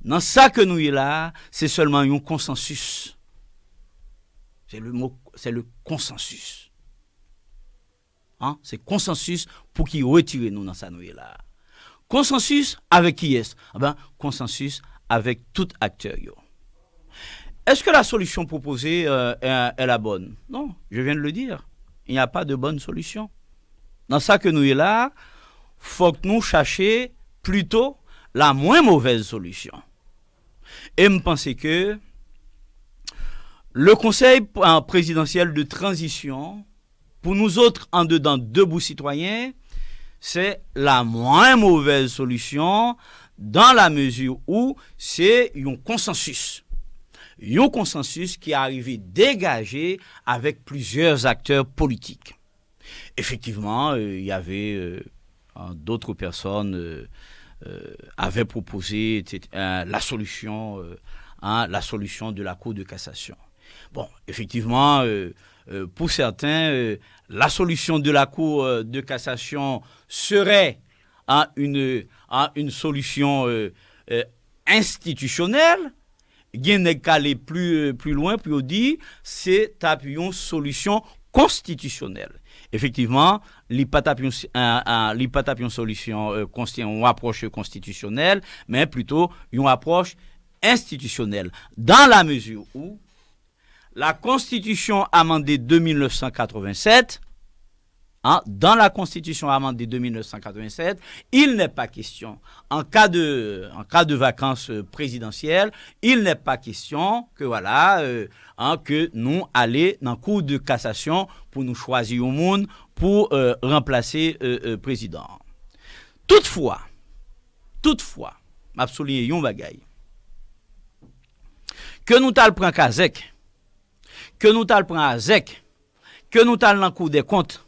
Dans ça que nous y là, c'est seulement un consensus. C'est le consensus. Hein? C'est consensus pour qui retire nous dans ça nous y là. Consensus avec qui est-ce? Consensus avec tout acteur. Est-ce que la solution proposée est la bonne? Non, je viens de le dire. Il n'y a pas de bonne solution. Dans ça que nous y là, faut que nous cherchions plutôt la moins mauvaise solution. Et je pense que le conseil présidentiel de transition, pour nous autres en dedans debout citoyens, c'est la moins mauvaise solution dans la mesure où c'est un consensus. Un consensus qui est arrivé dégagé avec plusieurs acteurs politiques. Effectivement, il y avait d'autres personnes avaient proposé la solution de la Cour de cassation. Bon, effectivement, pour certains, la solution de la Cour de cassation serait une solution institutionnelle. Il n'est qu'à aller plus loin, puis on dit c'est une solution constitutionnelle. Effectivement, l'hypatapie une solution une approche constitutionnelle, mais plutôt une approche institutionnelle. Dans la mesure où la Constitution amendée de 1987, dans la Constitution amendée de 1987, il n'est pas question, en cas de vacances présidentielles, il n'est pas question que que nous allions dans la Cour de cassation pour nous choisir au monde pour remplacer le président. Toutefois, m'a souligné yon bagay. Que nous t'al prend Kazek, que nous t'al prend Azek, que nous t'al dans Cour des comptes,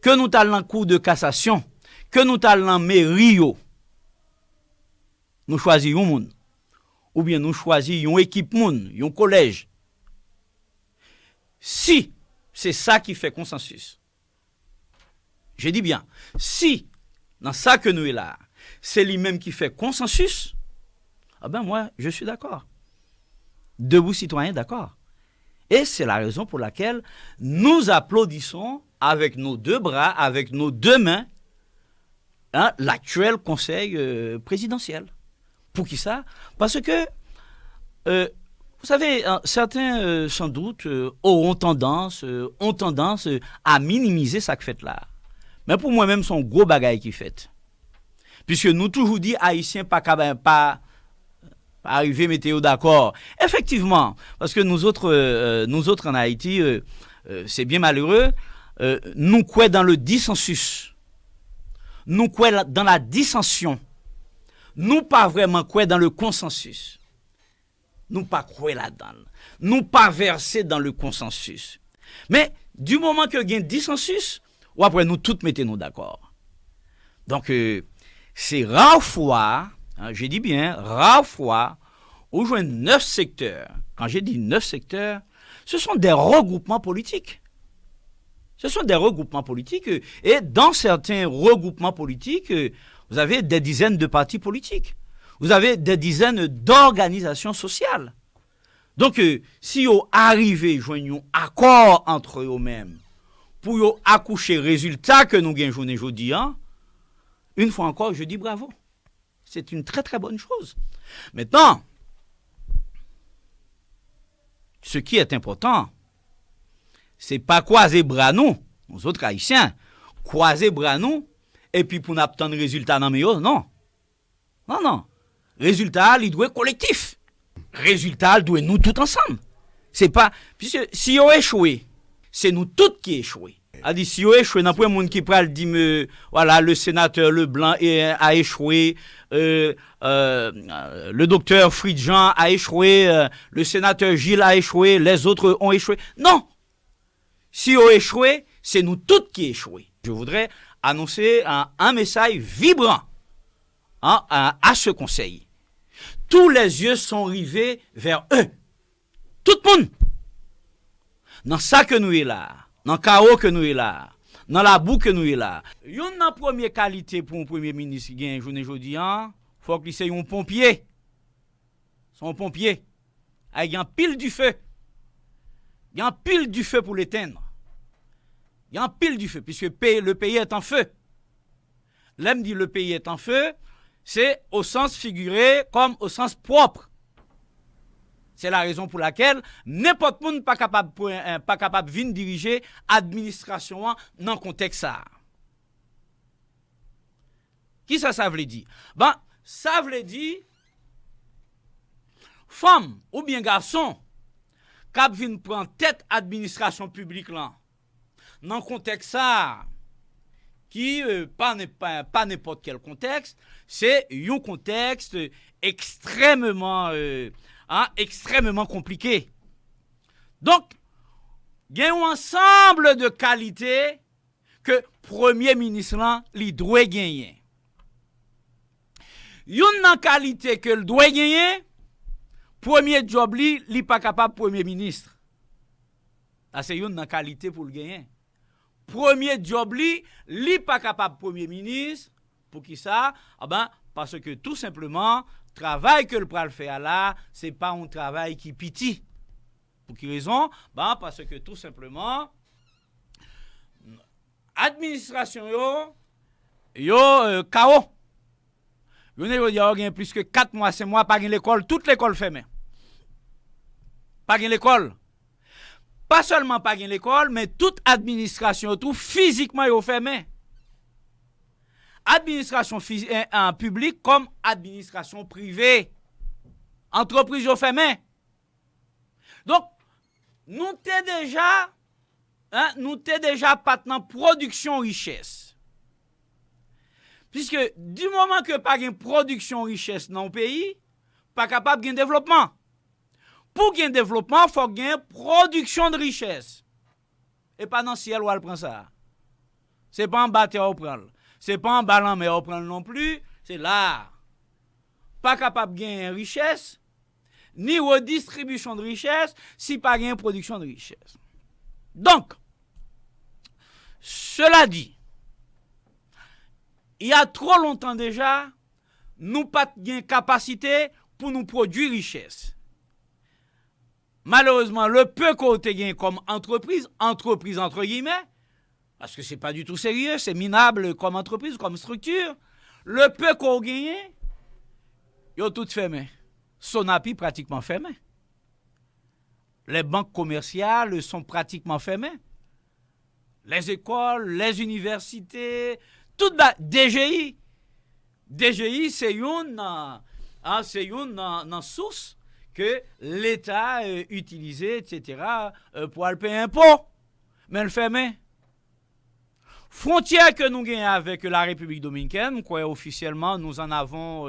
que nous t'al dans Cour de cassation, que nous t'al dans mairie, nous choisissons moun, ou bien nous choisissons une équipe moun, un collège. Si c'est ça qui fait consensus, je dis bien, si dans ça que nous est là, c'est lui-même qui fait consensus, moi, je suis d'accord. Debout citoyens, d'accord. Et c'est la raison pour laquelle nous applaudissons avec nos deux bras, avec nos deux mains, l'actuel conseil présidentiel. Pour qui ça? Parce que, vous savez, certains, sans doute, auront tendance à minimiser ça que fait là. Mais pour moi-même, c'est un gros bagaille qui fait. Puisque nous toujours dit Haïtiens pas arriver météo d'accord. Effectivement, parce que nous autres en Haïti, c'est bien malheureux, nous croyons dans le dissensus. Nous croyons dans la dissension. Nous pas vraiment croyons dans le consensus. Nous pas croyons là-dedans. Nous pas versés dans le consensus. Mais du moment que il y a un dissensus, ou après nous tous mettons d'accord. Donc c'est rare fois, je dis bien rare fois, où je 9 secteurs. Quand j'ai dit 9 secteurs, ce sont des regroupements politiques. Ce sont des regroupements politiques. Et dans certains regroupements politiques, vous avez des dizaines de partis politiques. Vous avez des dizaines d'organisations sociales. Donc, si vous arrivez à joindre un accord entre eux-mêmes pour accoucher résultat que nous gagnons aujourd'hui, une fois encore, je dis bravo. C'est une très très bonne chose. Maintenant, ce qui est important, c'est pas croiser bras nous autres Haïtiens, croiser bras nous, et puis pour n'obtenir résultat dans meilleur, non. Non. Résultat, il doit être collectif. Résultat, il doit être nous tous ensemble. C'est pas, puisque si on échoué, c'est nous tous qui échoué. A dit si on échoué, n'a pas un monde qui pral dit le sénateur Leblanc a échoué, le docteur Fridjean a échoué, le sénateur Gilles a échoué, les autres ont échoué. Non. Si on échoué, c'est nous tous qui échoué. Je voudrais annoncer un message vibrant à ce conseil. Tous les yeux sont rivés vers eux. Tout le monde. Dans ça que nous est là, dans le chaos que nous est là, dans la boue que nous est là. Une première qualité pour un premier ministre qui gagne journée aujourd'hui, faut qu'il soit un pompier. son pompier, avec un pile du feu. Il y a un pile du feu pour l'éteindre. Il y a un pile du feu, puisque le pays est en feu. L'homme dit le pays est en feu, c'est au sens figuré comme au sens propre. C'est la raison pour laquelle n'importe qui n'est pas capable de venir diriger l'administration dans le contexte ça. Qui ça veut dire? Ben, ça veut dire femme ou bien garçon qui viennent prendre tête administration publique là. Dans le contexte ça, qui pas n'importe quel contexte, c'est un contexte extrêmement compliqué. Donc, il y a un ensemble de qualités que Premier ministre là, il doit gagner. Une qualité que le doit gagner, premier job li, il pas capable Premier ministre. Ça c'est une qualité pour le gagner. Premier job li, il pas capable Premier ministre. Pour qui ça? Ah ben, parce que tout simplement, travail que le pral fait là, c'est pas un travail qui piti. Pour quelle raison? Ben, parce que tout simplement, administration yo chaos. Vous avez plus que 4 mois, 5 mois, pas l'école, toute l'école fermée. Pas l'école. Pas seulement pas l'école, mais toute administration, tout physiquement est fermée. Administration publique comme administration privée. Entreprise est fermée. Donc, nous t'es déjà maintenant production richesse. Puisque du moment que pas une production richesse dans le pays, pas capable de développement. Pour gagner développement, il faut gagner production de richesse. Et pas dans le ciel où elle prend ça. C'est pas en bâtiment où prend. C'est pas en ballon mais où prend non plus. C'est là. Pas capable de gagner richesse, ni redistribution de richesse, si pas gagner production de richesse. Donc, cela dit, il y a trop longtemps déjà, nous pas de capacité pour nous produire richesse. Malheureusement, le peu qu'on a gagné comme entreprise entre guillemets, parce que c'est pas du tout sérieux, c'est minable comme entreprise, comme structure, le peu qu'on a gagné, ils ont tout fermé. Sonapi pratiquement fermé. Les banques commerciales sont pratiquement fermées. Les écoles, les universités, tout DGI. DGI, c'est une source que l'État utilisait, etc., pour aller payer impôts. Mais le fermé. Frontière que nous gagnons avec la République dominicaine, quoi, officiellement, nous en avons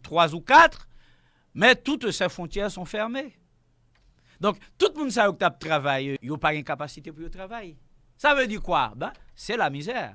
3 ou 4, mais toutes ces frontières sont fermées. Donc, tout le monde sait que tu travailles, il n'y a pas de capacité pour le travail. Ça veut dire quoi? Ben, c'est la misère.